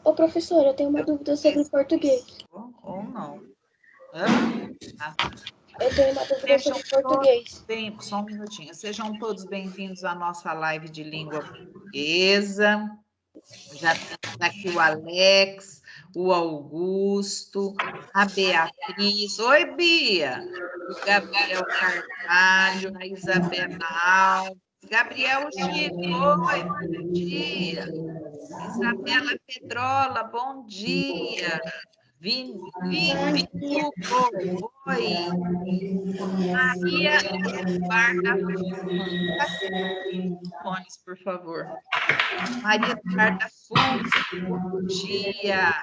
Ô, professora, eu tenho uma dúvida sobre português. Ou não. Hã? Ah. Eu tenho uma dúvida sobre português. Bem, só um minutinho. Sejam todos bem-vindos à nossa live de língua portuguesa. Já temos aqui o Alex, o Augusto, a Beatriz. Oi, Bia! O Gabriel Carvalho, a Isabela Alves, Gabriel Chico, oi, bom dia! Isabela Pedrola, bom dia! Vini Hugo, oi! Maria Eduarda Fones, por favor. Maria Eduarda Fones, bom dia!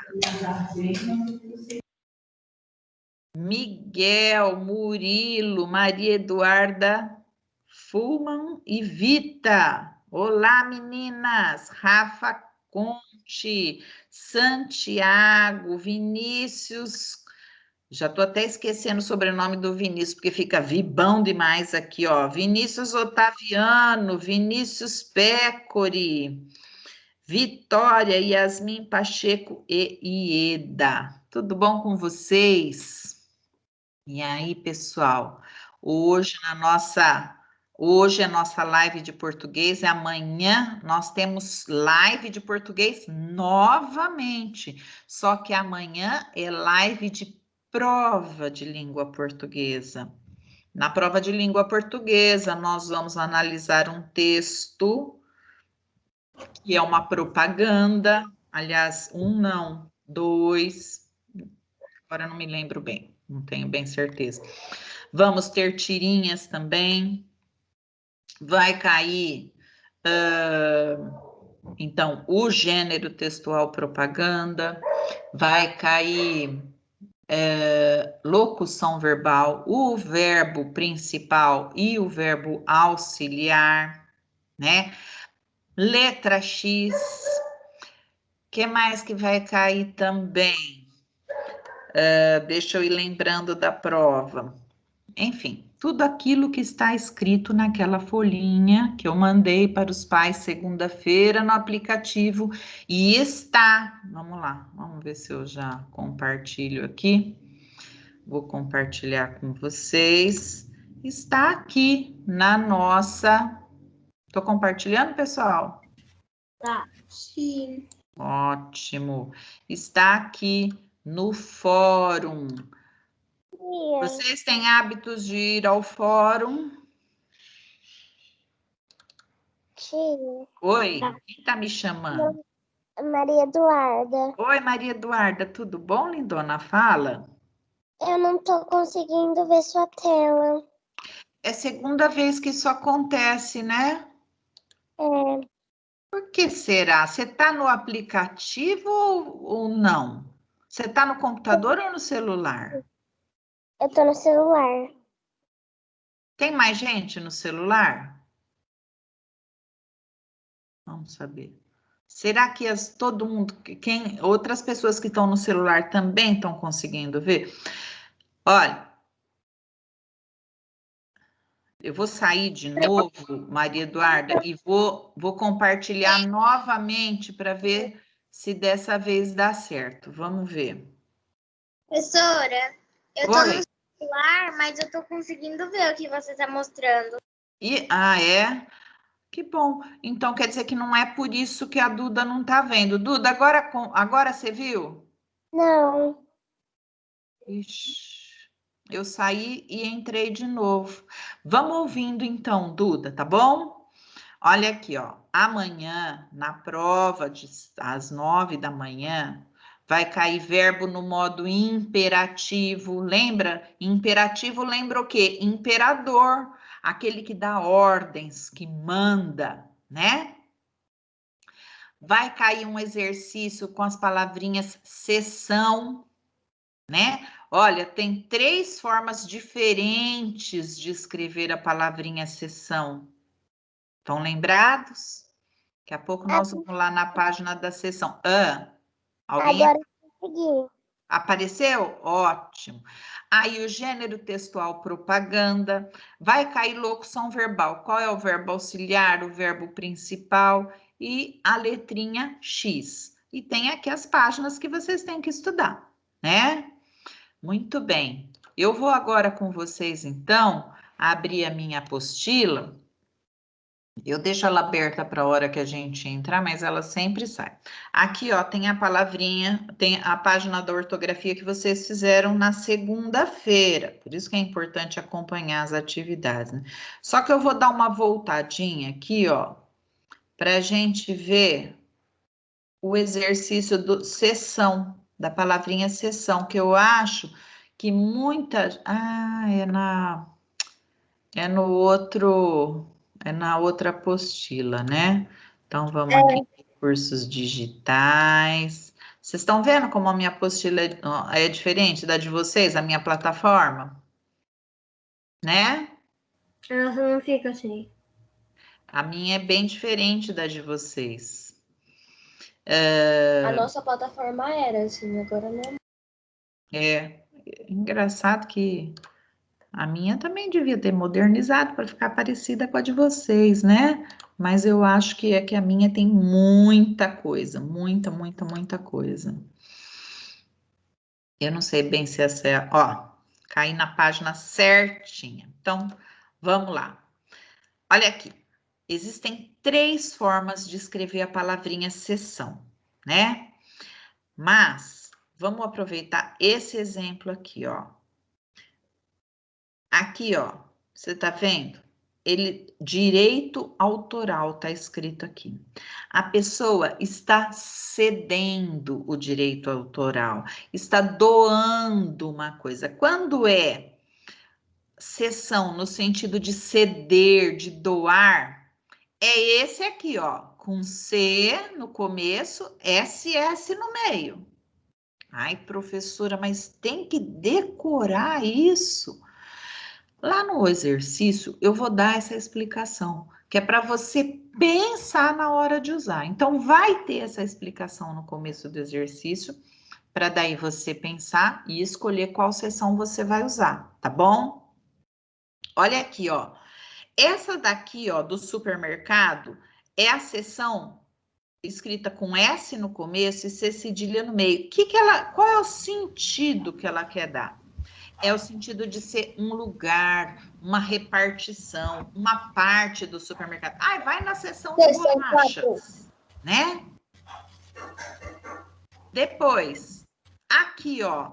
Miguel, Murilo, Maria Eduarda Fulman e Vita. Olá, meninas! Rafa Conte, Santiago, Vinícius. Já estou até esquecendo o sobrenome do Vinícius, porque fica vibão demais aqui, ó. Vinícius Otaviano, Vinícius Pécori, Vitória, Yasmin Pacheco e Ieda. Tudo bom com vocês? E aí, pessoal, hoje a nossa live de português e amanhã nós temos live de português novamente. Só que amanhã é live de prova de língua portuguesa. Na prova de língua portuguesa, nós vamos analisar um texto que é uma propaganda, aliás, dois, agora não me lembro bem, não tenho bem certeza. Vamos ter tirinhas também. Vai cair, então, o gênero textual propaganda. Vai cair locução verbal, o verbo principal e o verbo auxiliar, né? Letra X. Que mais que vai cair também? Deixa eu ir lembrando da prova. Enfim, tudo aquilo que está escrito naquela folhinha que eu mandei para os pais segunda-feira no aplicativo e está. Vamos lá, vamos ver se eu já compartilho aqui. Vou compartilhar com vocês. Está aqui na nossa. Estou compartilhando, pessoal? Tá. Sim. Ótimo. Está aqui no fórum. Vocês têm hábitos de ir ao fórum? Sim. Oi, quem está me chamando? Maria Eduarda. Oi, Maria Eduarda, tudo bom, lindona? Fala. Eu não tô conseguindo ver sua tela. É a segunda vez que isso acontece, né? É, Por que será? Você está no aplicativo ou não? Você está no computador ou no celular? eu tô no celular. Tem mais gente no celular? Vamos saber. Será que todo mundo, outras pessoas que estão no celular também estão conseguindo ver? Olha, eu vou sair de novo, Maria Eduarda, e vou compartilhar novamente para ver se dessa vez dá certo. Vamos ver. Professora, eu tô Oi. no celular, mas eu tô conseguindo ver o que você tá mostrando. É? Que bom. Então quer dizer que não é por isso que a Duda não está vendo. Duda, agora você viu? Não. Ixi, eu saí e entrei de novo. Vamos ouvindo então, Duda, tá bom? Olha aqui, ó. Amanhã, na prova às 9 da manhã, vai cair verbo no modo imperativo. Lembra? Imperativo lembra o quê? Imperador, aquele que dá ordens, que manda, né? Vai cair um exercício com as palavrinhas sessão, né? Olha, tem 3 formas diferentes de escrever a palavrinha sessão. Estão lembrados? Daqui a pouco nós vamos lá na página da sessão. Alguém Agora eu consegui. apareceu? Ótimo. Aí o gênero textual propaganda. Vai cair locução verbal. Qual é o verbo auxiliar, o verbo principal e a letrinha X. e tem aqui as páginas que vocês têm que estudar, né? Muito bem. Eu vou agora com vocês, então, abrir a minha apostila. Eu deixo ela aberta para a hora que a gente entrar, mas ela sempre sai. Aqui, ó, tem a palavrinha, tem a página da ortografia que vocês fizeram na segunda-feira. Por isso que é importante acompanhar as atividades, né? Só que eu vou dar uma voltadinha aqui, ó, para a gente ver o exercício do sessão, da palavrinha sessão, que eu acho que muitas... Ah, é no outro... É na outra apostila, né? Então, vamos aqui, cursos digitais. Vocês estão vendo como a minha apostila é diferente da de vocês, a minha plataforma? Né? Aham, fica assim. A minha é bem diferente da de vocês. A nossa plataforma era assim, agora não. É engraçado que a minha também devia ter modernizado para ficar parecida com a de vocês, né? Mas eu acho que é que a minha tem muita coisa, muita coisa. Eu não sei bem se essa é, ó, caí na página certinha. Então, vamos lá. Olha aqui. Existem 3 formas de escrever a palavrinha sessão, né? Mas vamos aproveitar esse exemplo aqui, ó. Aqui, ó, você tá vendo? Direito autoral tá escrito aqui. A pessoa está cedendo o direito autoral, está doando uma coisa. Quando é cessão no sentido de ceder, de doar, é esse aqui, ó, com C no começo, SS no meio. Ai, professora, mas tem que decorar isso. Lá no exercício, eu vou dar essa explicação, que é para você pensar na hora de usar. Então, vai ter essa explicação no começo do exercício, para daí você pensar e escolher qual seção você vai usar, tá bom? Olha aqui, ó. Essa daqui, ó, do supermercado, é a seção escrita com S no começo e C cedilha no meio. Qual é o sentido que ela quer dar? É o sentido de ser um lugar, uma repartição, uma parte do supermercado. Ai, vai na seção de bolachas, né? Depois, aqui, ó,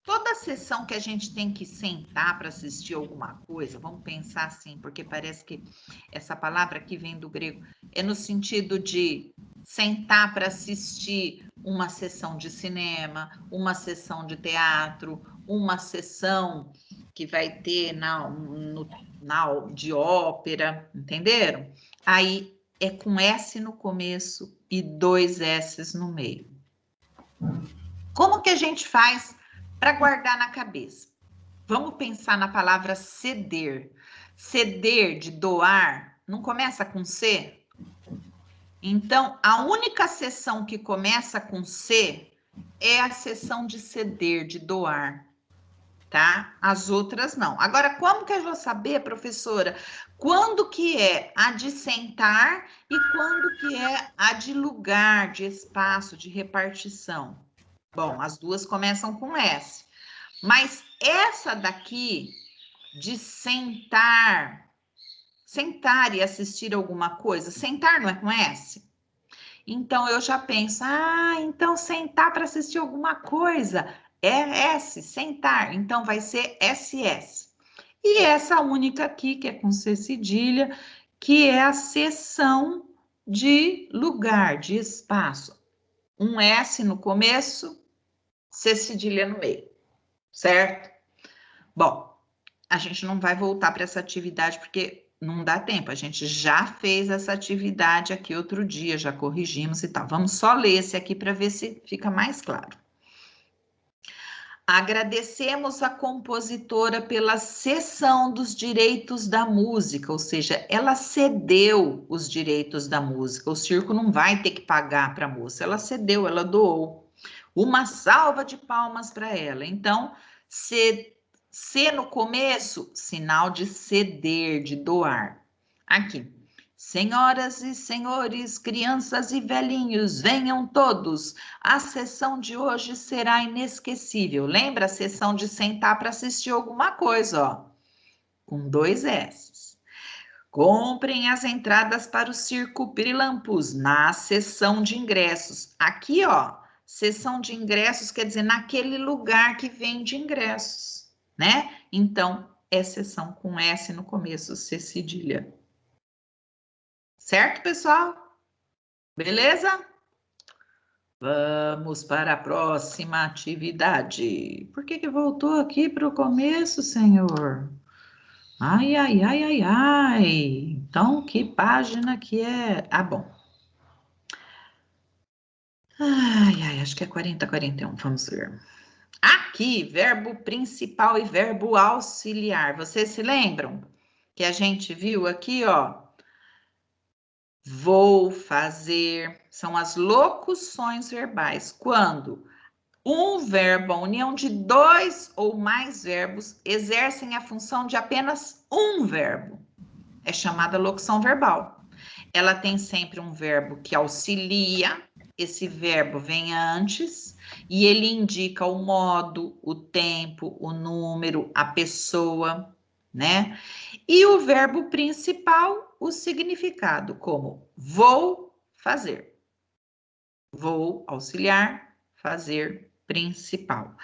toda sessão que a gente tem que sentar para assistir alguma coisa, vamos pensar assim, porque parece que essa palavra aqui vem do grego, é no sentido de sentar para assistir uma sessão de cinema, uma sessão de teatro, uma sessão que vai ter de ópera, entenderam? Aí é com S no começo e 2 S's no meio. Como que a gente faz para guardar na cabeça? Vamos pensar na palavra ceder. Ceder, de doar, não começa com C? Então, a única seção que começa com C é a seção de ceder, de doar, tá? As outras não. Agora, como que eu vou saber, professora, quando que é a de sentar e quando que é a de lugar, de espaço, de repartição? Bom, as duas começam com S. Mas essa daqui, de sentar e assistir alguma coisa, sentar não é com S? Então, eu já penso, então sentar para assistir alguma coisa é S, sentar. Então, vai ser SS. E essa única aqui, que é com C cedilha, que é a seção de lugar, de espaço. Um S no começo, C cedilha no meio, certo? Bom, a gente não vai voltar para essa atividade porque não dá tempo. A gente já fez essa atividade aqui outro dia, já corrigimos e tal. Vamos só ler esse aqui para ver se fica mais claro. Agradecemos a compositora pela cessão dos direitos da música, ou seja, ela cedeu os direitos da música. O circo não vai ter que pagar para a moça, ela cedeu, ela doou. Uma salva de palmas para ela. Então, C no começo, sinal de ceder, de doar. Aqui, Senhoras e senhores, crianças e velhinhos, venham todos. A sessão de hoje será inesquecível. Lembra a sessão de sentar para assistir alguma coisa, ó? Com 2 S. Comprem as entradas para o Circo Pirilampus na sessão de ingressos. Aqui, ó, sessão de ingressos quer dizer naquele lugar que vende ingressos, né? Então, é sessão com S no começo, C cedilha. Certo, pessoal? Beleza? Vamos para a próxima atividade. Por que voltou aqui para o começo, senhor? Ai, ai, ai, ai, ai. Então, que página que é? Ah, bom. Ai, ai, acho que é 40, 41. Vamos ver. Aqui, verbo principal e verbo auxiliar. Vocês se lembram que a gente viu aqui, ó? Vou fazer. São as locuções verbais. Quando um verbo, a união de 2 ou mais verbos, exercem a função de apenas um verbo. É chamada locução verbal. Ela tem sempre um verbo que auxilia, esse verbo vem antes e ele indica o modo, o tempo, o número, a pessoa, né? E o verbo principal, o significado, como vou fazer. Vou auxiliar, fazer, principal.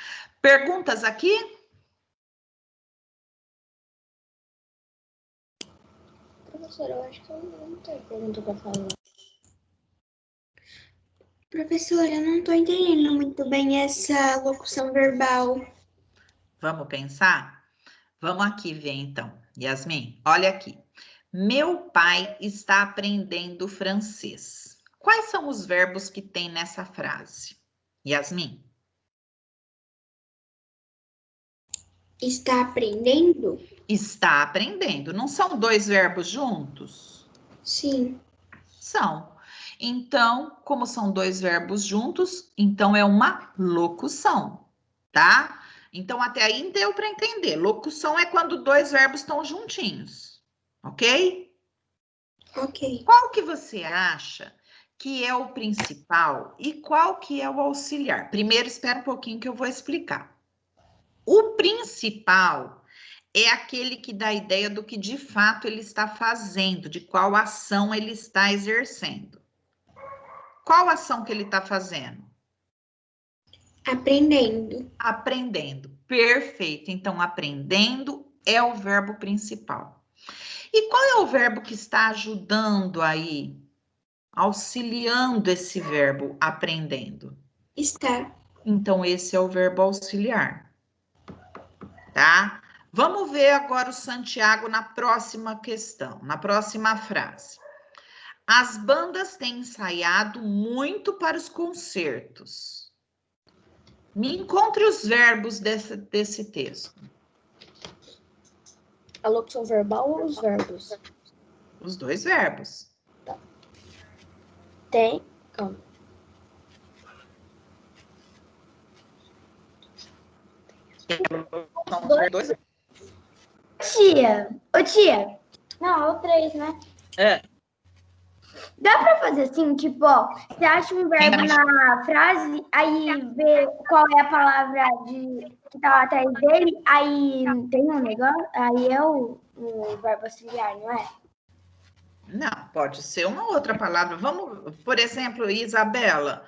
Perguntas aqui? Professora, eu acho que eu não tenho pergunta para falar. Professora, eu não estou entendendo muito bem essa locução verbal. Vamos pensar? Vamos aqui ver então. Yasmin, olha aqui. Meu pai está aprendendo francês. Quais são os verbos que tem nessa frase? Yasmin? Está aprendendo? Está aprendendo. Não são 2 verbos juntos? Sim. São. Então, como são 2 verbos juntos, então é uma locução, tá? Então, até aí deu para entender. Locução é quando 2 verbos estão juntinhos, ok? Ok. Qual que você acha que é o principal e qual que é o auxiliar? Primeiro, espera um pouquinho que eu vou explicar. O principal é aquele que dá ideia do que de fato ele está fazendo, de qual ação ele está exercendo. Qual ação que ele está fazendo? Aprendendo. Aprendendo. Perfeito. Então, aprendendo é o verbo principal. E qual é o verbo que está ajudando aí, auxiliando esse verbo aprendendo? Estar. Então, esse é o verbo auxiliar. Tá? Vamos ver agora o Santiago na próxima questão, na próxima frase. As bandas têm ensaiado muito para os concertos. Me encontre os verbos desse texto. A locução verbal ou os verbos? Os 2 verbos. Tá. Tem. Calma. São os dois. Tia. Não, é o 3, né? É. Dá pra fazer assim, tipo, ó, você acha um verbo na frase, aí vê qual é a palavra que tá atrás dele, aí tem um negócio, aí é o verbo auxiliar, não é? Não, pode ser uma outra palavra. Vamos, por exemplo, Isabela,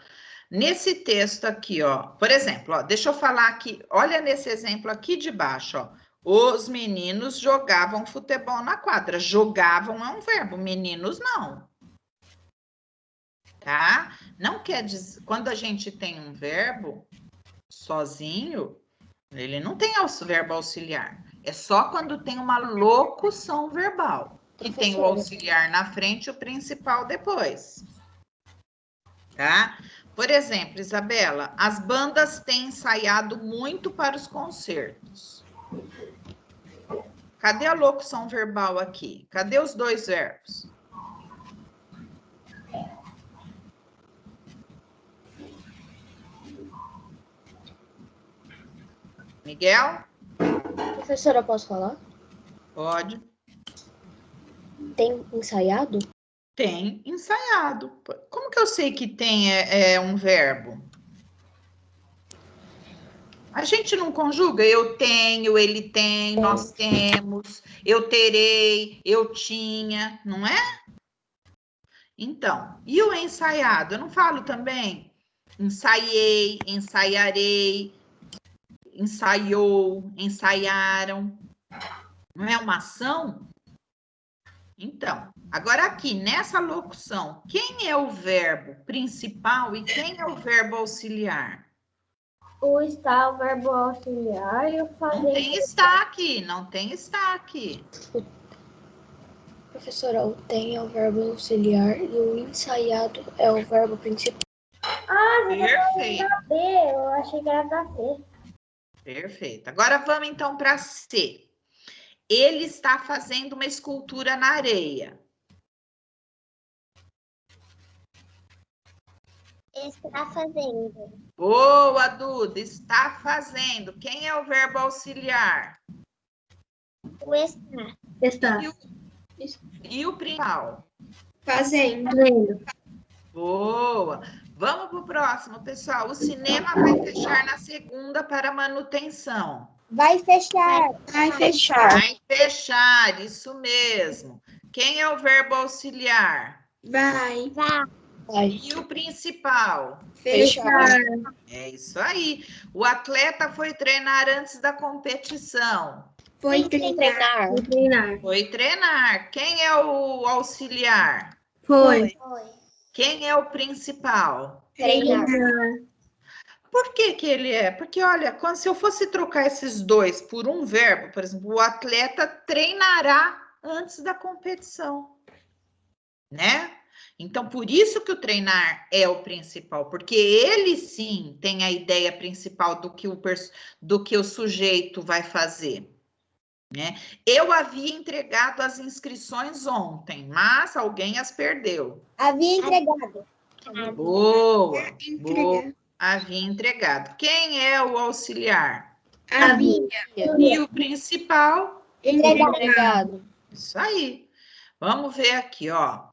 nesse texto aqui, ó, por exemplo, ó, deixa eu falar aqui, olha nesse exemplo aqui de baixo, ó. Os meninos jogavam futebol na quadra. Jogavam é um verbo, meninos não. Tá? Não quer dizer, quando a gente tem um verbo sozinho, ele não tem verbo auxiliar. É só quando tem uma locução verbal, que tem o auxiliar na frente e o principal depois. Tá? Por exemplo, Isabela, as bandas têm ensaiado muito para os concertos. Cadê a locução verbal aqui? Cadê os 2 verbos? Miguel? Professora, posso falar? Pode. Tem ensaiado? Tem ensaiado. Como que eu sei que tem um verbo? A gente não conjuga eu tenho, ele tem, nós temos, eu terei, eu tinha, não é? Então, e o ensaiado? Eu não falo também ensaiei, ensaiarei, ensaiou, ensaiaram. Não é uma ação? Então, agora aqui, nessa locução, quem é o verbo principal e quem é o verbo auxiliar? O está, o verbo auxiliar e o fazer. Não tem está aqui, não tem está aqui. Professora, o tem é o verbo auxiliar e o ensaiado é o verbo principal. Ah, você Perfeito. tá falando da B, eu achei que era da C. Perfeito. Agora vamos então para C. Ele está fazendo uma escultura na areia. Está fazendo. Boa, Duda. Está fazendo. Quem é o verbo auxiliar? O está. Está. E o principal? Fazendo. Boa. Vamos para o próximo, pessoal. O cinema vai fechar na segunda para manutenção. Vai fechar. Vai fechar. Vai fechar, isso mesmo. Quem é o verbo auxiliar? Vai. E o principal? Fechar. É isso aí. O atleta foi treinar antes da competição. Foi Treinar. Foi treinar. Quem é o auxiliar? Foi. Quem é o principal? Treinar. Por que que ele é? Porque, olha, se eu fosse trocar esses dois por um verbo, por exemplo, o atleta treinará antes da competição, né? Então, por isso que o treinar é o principal, porque ele sim tem a ideia principal do que o sujeito vai fazer, né? Eu havia entregado as inscrições ontem, mas alguém as perdeu. Havia entregado. Boa, boa. Havia entregado. Quem é o auxiliar? Havia. E o principal? Entregado. Isso aí. Vamos ver aqui, ó.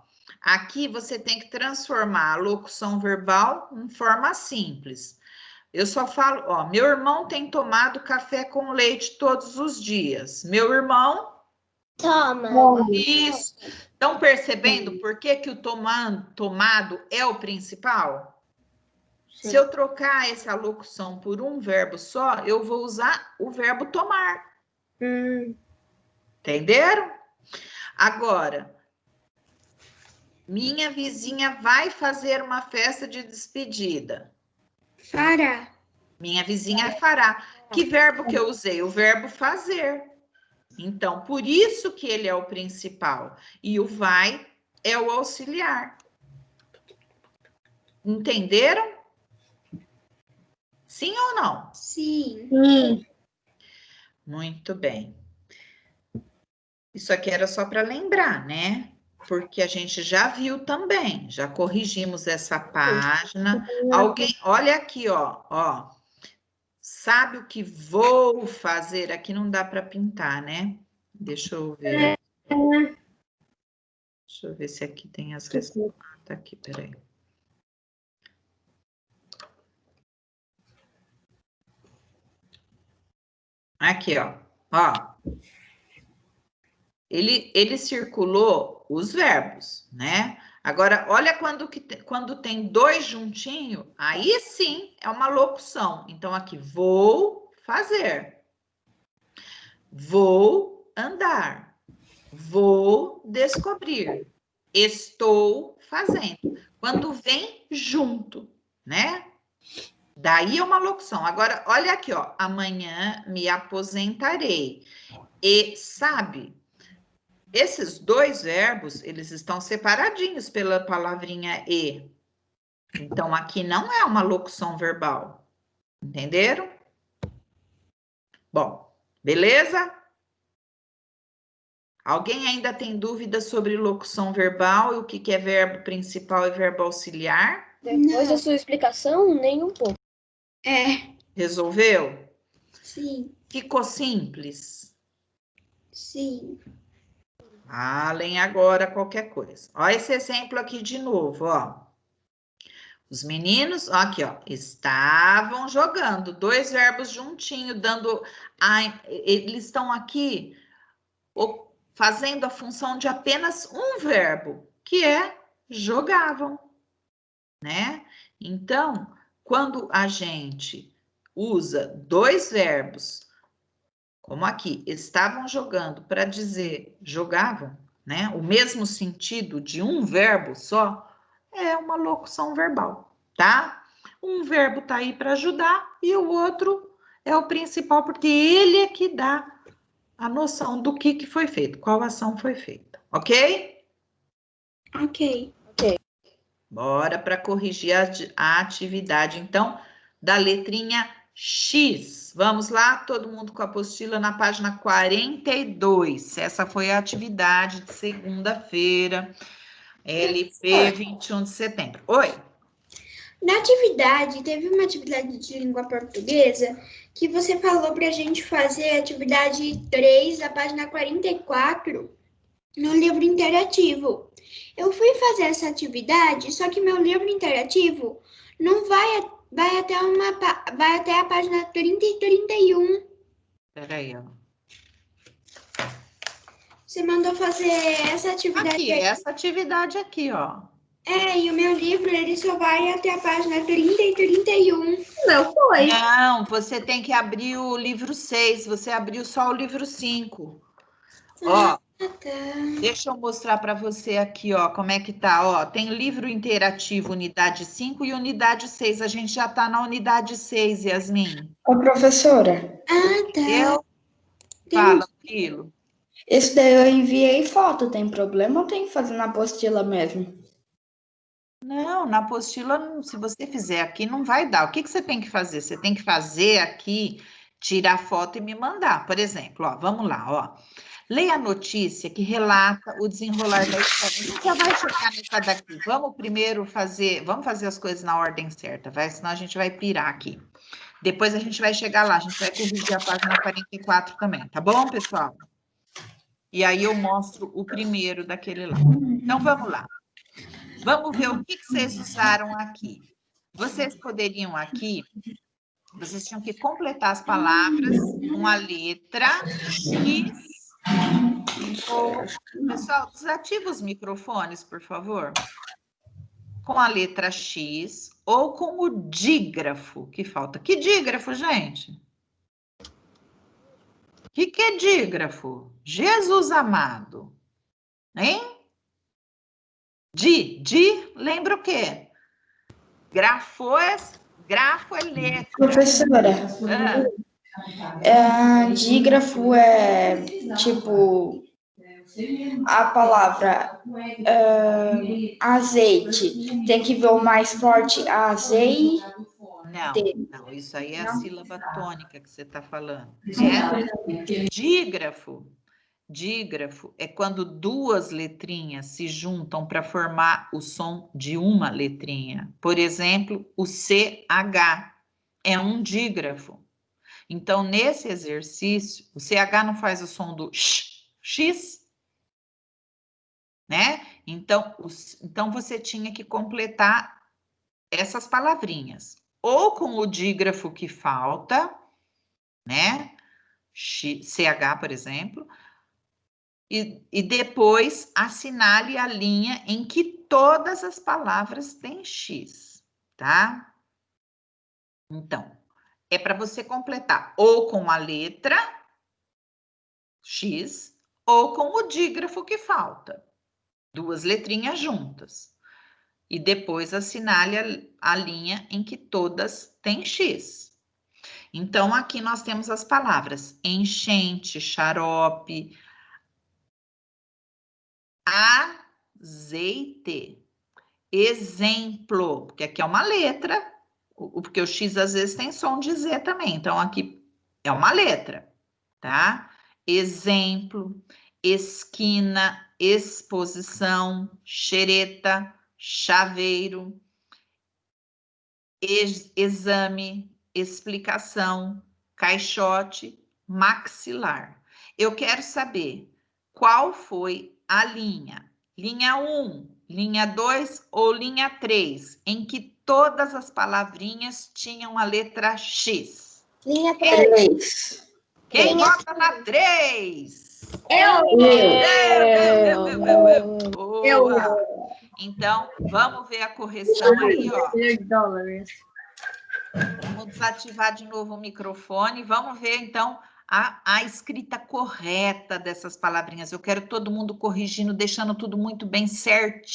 Aqui você tem que transformar a locução verbal em forma simples. Eu só falo, ó, meu irmão tem tomado café com leite todos os dias. Meu irmão? Toma. Isso. Estão percebendo por que que o tomado é o principal? Sim. Se eu trocar essa locução por um verbo só, eu vou usar o verbo tomar. Entenderam? Agora, minha vizinha vai fazer uma festa de despedida. Fará. Minha vizinha fará. Que verbo que eu usei? O verbo fazer. Então, por isso que ele é o principal. E o vai é o auxiliar. Entenderam? Sim ou não? Sim. Muito bem. Isso aqui era só para lembrar, né? Porque a gente já viu também, já corrigimos essa página. Alguém, olha aqui, ó. Sabe o que vou fazer? Aqui não dá para pintar, né? Deixa eu ver. Deixa eu ver se aqui tem as respostas. Ah, tá aqui, peraí. Aqui, ó. Ele circulou os verbos, né? Agora, olha quando tem dois juntinho, aí sim é uma locução. Então, aqui, vou fazer. Vou andar. Vou descobrir. Estou fazendo. Quando vem junto, né? Daí é uma locução. Agora, olha aqui, ó. Amanhã me aposentarei. E, sabe, esses dois verbos, eles estão separadinhos pela palavrinha e. Então, aqui não é uma locução verbal. Entenderam? Bom, beleza? Alguém ainda tem dúvidas sobre locução verbal e o que é verbo principal e verbo auxiliar? Depois da sua explicação, nem um pouco. Resolveu? Sim. Ficou simples? Sim. Falem agora qualquer coisa. Olha esse exemplo aqui de novo, ó. Os meninos, ó, aqui, ó, estavam jogando, 2 verbos juntinho, dando... eles estão aqui fazendo a função de apenas um verbo, que é jogavam, né? Então, quando a gente usa 2 verbos, como aqui, estavam jogando, para dizer jogavam, né? O mesmo sentido de um verbo só, é uma locução verbal, tá? Um verbo tá aí para ajudar e o outro é o principal, porque ele é que dá a noção do que foi feito, qual ação foi feita, ok? Ok. Bora para corrigir a atividade, então, da letrinha X. Vamos lá, todo mundo com a apostila na página 42. Essa foi a atividade de segunda-feira, LP 21 de setembro. Oi? Na atividade, teve uma atividade de língua portuguesa que você falou para a gente fazer a atividade 3, da página 44, no livro interativo. Eu fui fazer essa atividade, só que meu livro interativo não vai até a página 30 e 31. Peraí, ó. Você mandou fazer essa atividade Aqui, essa atividade aqui, ó. E o meu livro, ele só vai até a página 30 e 31. Não foi. Não, você tem que abrir o livro 6, você abriu só o livro 5. Ó, deixa eu mostrar para você aqui, ó, como é que tá, ó. Tem livro interativo unidade 5 e unidade 6. A gente já tá na unidade 6, Yasmin. Ô, professora. Eu falo aquilo. Esse daí eu enviei foto, tem problema ou tem que fazer na apostila mesmo? Não, na apostila, se você fizer aqui, não vai dar. O que você tem que fazer? Você tem que fazer aqui, tirar foto e me mandar. Por exemplo, ó, vamos lá, ó. Leia a notícia que relata o desenrolar da história. A gente já vai chegar nessa daqui. Vamos primeiro vamos fazer as coisas na ordem certa, vai? Senão a gente vai pirar aqui. Depois a gente vai chegar lá, a gente vai corrigir a página 44 também, tá bom, pessoal? E aí eu mostro o primeiro daquele lá. Então, vamos lá. Vamos ver o que vocês usaram aqui. Vocês poderiam aqui, vocês tinham que completar as palavras com a letra X. Pessoal, desativa os microfones, por favor. Com a letra X ou com o dígrafo que falta. Que dígrafo, gente? O que é dígrafo? Jesus amado. Hein? Lembra o quê? Grafo é letra. Professora, dígrafo é tipo a palavra azeite. Tem que ver o mais forte, azeite. Não, isso aí é a sílaba tônica que você está falando. Né? Dígrafo é quando 2 letrinhas se juntam para formar o som de uma letrinha. Por exemplo, o CH é um dígrafo. Então, nesse exercício, o CH não faz o som do X, né? Então, você tinha que completar essas palavrinhas. Ou com o dígrafo que falta, né? CH, por exemplo. E depois assinale a linha em que todas as palavras têm X, tá? Então, é para você completar ou com a letra X ou com o dígrafo que falta. 2 letrinhas juntas. E depois assinale a linha em que todas têm X. Então, aqui nós temos as palavras enchente, xarope, azeite, exemplo, porque aqui é uma letra, porque o X às vezes tem som de Z também, então aqui é uma letra, tá? Exemplo, esquina, exposição, xereta, chaveiro, exame, explicação, caixote, maxilar. Eu quero saber qual foi a linha? Linha 1, linha 2 ou linha 3, em que todas as palavrinhas tinham a letra X? Linha 3. Quem vota na 3? Eu. Boa. Então, vamos ver a correção aí, ó. Vamos desativar de novo o microfone. Vamos ver, então, a escrita correta dessas palavrinhas. Eu quero todo mundo corrigindo, deixando tudo muito bem certinho.